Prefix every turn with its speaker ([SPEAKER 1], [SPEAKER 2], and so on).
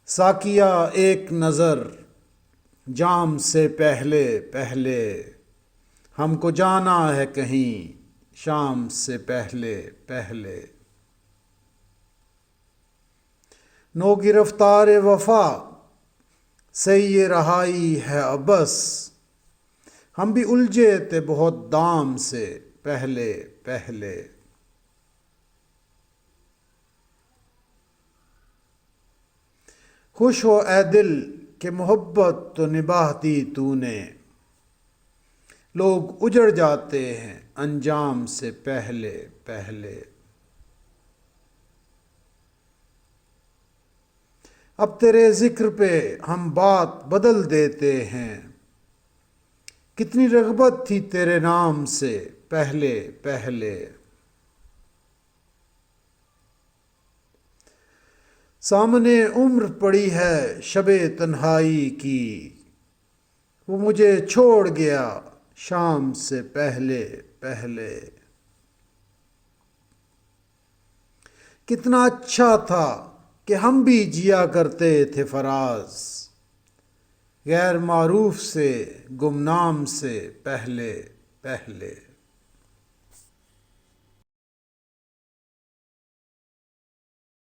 [SPEAKER 1] ساقیہ ایک نظر جام سے پہلے پہلے، ہم کو جانا ہے کہیں شام سے پہلے پہلے۔ نو گرفتار وفا سے یہ رہائی ہے اب بس، ہم بھی الجھے تھے بہت دام سے پہلے پہلے۔ خوش ہو اے دل کہ محبت تو نبھاتی تو نے، لوگ اجڑ جاتے ہیں انجام سے پہلے پہلے۔ اب تیرے ذکر پہ ہم بات بدل دیتے ہیں، کتنی رغبت تھی تیرے نام سے پہلے پہلے۔ سامنے عمر پڑی ہے شب تنہائی کی، وہ مجھے چھوڑ گیا شام سے پہلے پہلے۔ کتنا اچھا تھا کہ ہم بھی جیا کرتے تھے فراز، غیر معروف سے گمنام سے پہلے پہلے۔